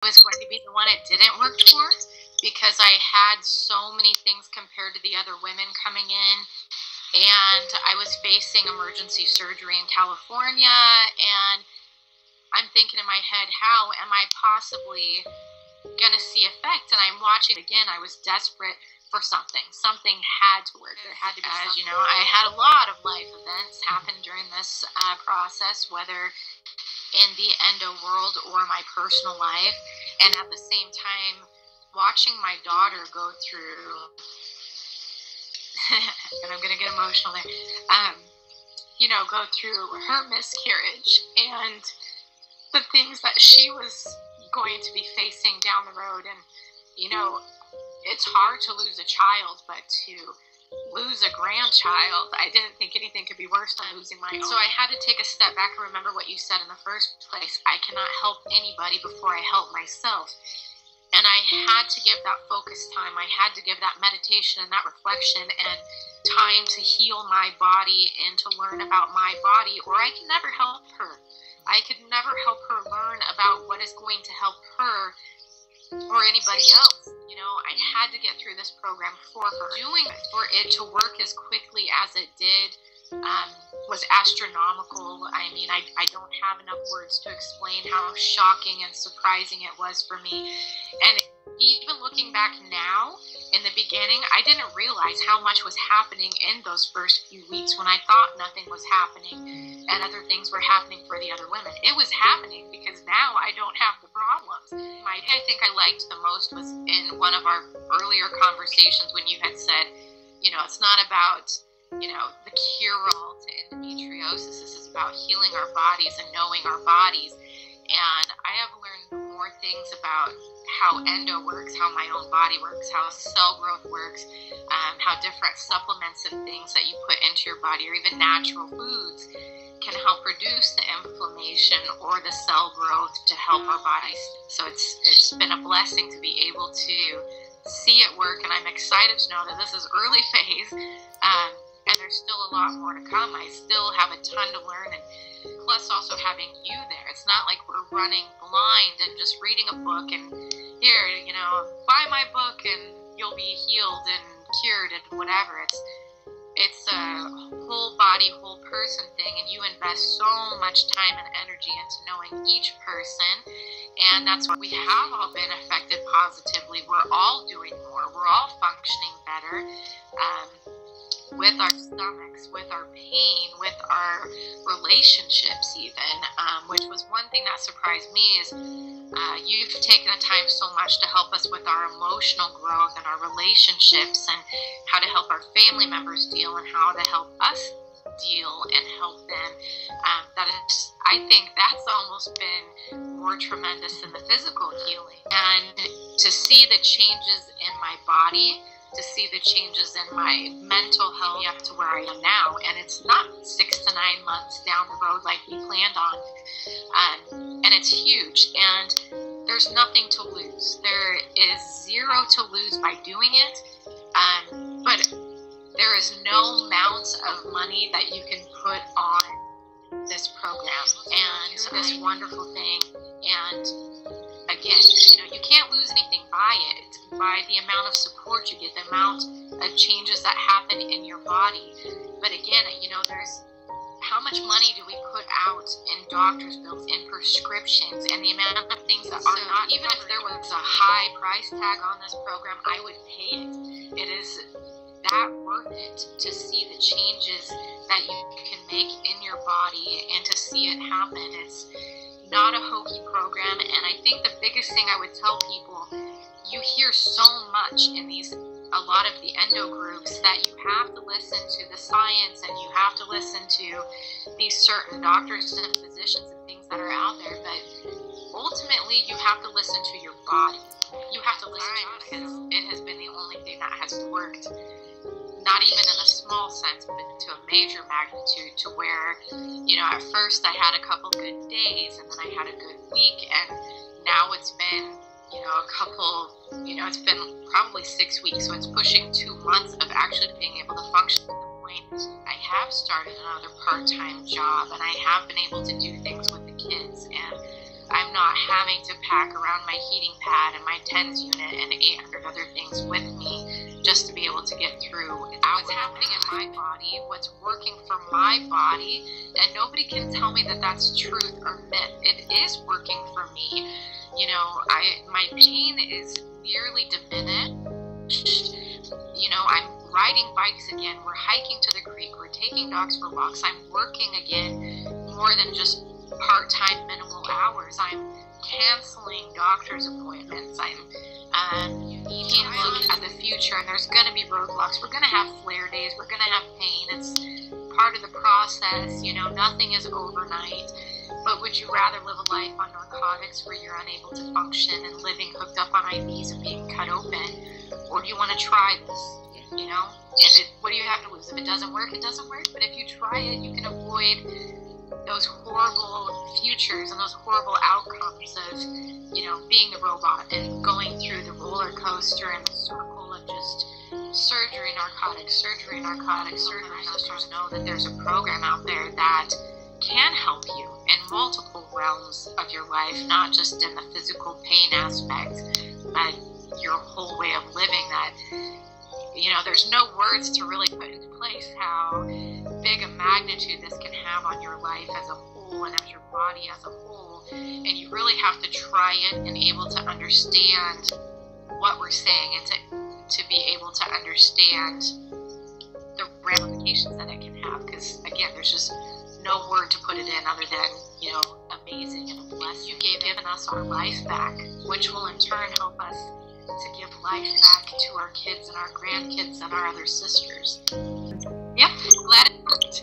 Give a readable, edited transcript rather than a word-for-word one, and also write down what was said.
was going to be the one it didn't work for, because I had so many things compared to the other women coming in, and I was facing emergency surgery in California, and I'm thinking in my head, how am I possibly going to see effect? And I'm watching again. I was desperate for something. Something had to work. There had to be something. As you know, I had a lot of life events happen during this process, whether in the endo world or my personal life, and at the same time watching my daughter go through and I'm going to get emotional there, go through her miscarriage and the things that she was going to be facing down the road. And it's hard to lose a child, but to lose a grandchild, I didn't think anything could be worse than losing my own. So I had to take a step back and remember what you said in the first place. I cannot help anybody before I help myself. And I had to give that focus time. I had to give that meditation and that reflection and time to heal my body and to learn about my body, or I can never help her. I could never help her learn about what is going to help her or anybody else. I had to get through this program for her. Doing it for it to work as quickly as it did was astronomical. I mean, I don't have enough words to explain how shocking and surprising it was for me. And even looking back now, in the beginning, I didn't realize how much was happening in those first few weeks when I thought nothing was happening and other things were happening for the other women. It was happening because now I don't have the problems. I think I liked the most was in one of our earlier conversations when you had said, it's not about, the cure-all to endometriosis. This is about healing our bodies and knowing our bodies. And I have learned more things about how endo works, how my own body works, how cell growth works, how different supplements and things that you put into your body, or even natural foods, can help reduce the inflammation or the cell growth to help our bodies. So it's been a blessing to be able to see it work, and I'm excited to know that this is early phase, and there's still a lot more to come. I still have a ton to learn, and plus also having you there. It's not like we're running blind and just reading a book and here, buy my book and you'll be healed and cured and whatever. It's a whole body, whole person thing, and you invest so much time and energy into knowing each person, and that's why we have all been affected positively. We're all doing more. We're all functioning better. With our stomachs, with our pain, with our relationships even, which was one thing that surprised me is you've taken the time so much to help us with our emotional growth and our relationships and how to help our family members deal and how to help us deal and help them. I think that's almost been more tremendous than the physical healing. And to see the changes in my body, to see the changes in my mental health up to where I am now, and it's not 6 to 9 months down the road like we planned on, and it's huge, and there's nothing to lose. There is zero to lose by doing it, but there is no amount of money that you can put on this program and this wonderful thing. And again, you can't lose anything by it, by the amount of support you get, the amount of changes that happen in your body. But again, there's how much money do we put out in doctor's bills, in prescriptions, and the amount of things that are not, even if there was a high price tag on this program, I would pay it. It is that worth it to see the changes that you can make in your body and to see it happen. It's not a hokey program, and I think the biggest thing I would tell people, you hear so much in a lot of the endo groups that you have to listen to the science and you have to listen to these certain doctors and physicians and things that are out there, but ultimately you have to listen to your body. You have to listen to it because it has been the only thing that has worked, not even in a small sense, but to a major magnitude, to where, at first I had a couple good days and then I had a good week, and now it's been, it's been probably 6 weeks, so it's pushing 2 months of actually being able to function to the point I have started another part-time job, and I have been able to do things with the kids, and I'm not having to pack around my heating pad and my TENS unit and 800 other things with me just to be able to get through what's happening in my body, what's working for my body, and nobody can tell me that that's truth or myth. It is working for me. You know, my pain is nearly diminished. You know, I'm riding bikes again. We're hiking to the creek. We're taking dogs for walks. I'm working again more than just part-time minimal hours. I'm canceling doctor's appointments. I'm taking a look at the future, and there's going to be roadblocks. We're going to have flare days. We're going to have pain. It's part of the process. You know, nothing is overnight. But would you rather live a life on narcotics where you're unable to function and living hooked up on IVs and being cut open? Or do you want to try this? You know, what do you have to lose? If it doesn't work, it doesn't work. But if you try it, you can avoid those horrible futures and those horrible outcomes of, you know, being the robot and going through the roller coaster and the circle of just surgery, narcotics, surgery, narcotics, surgery. Doctors know that there's a program out there that can help you in multiple realms of your life, not just in the physical pain aspect, but your whole way of living. That, you know, there's no words to really put into place how big a magnitude this can have on your life as a whole and as your body as a whole. And you really have to try it and able to understand what we're saying, and to be able to understand the ramifications that it can have. Because again, there's just no word to put it in other than, you know, amazing and a blessing. You've given us our life back, which will in turn help us to give life back to our kids and our grandkids and our other sisters. Yep, glad it worked.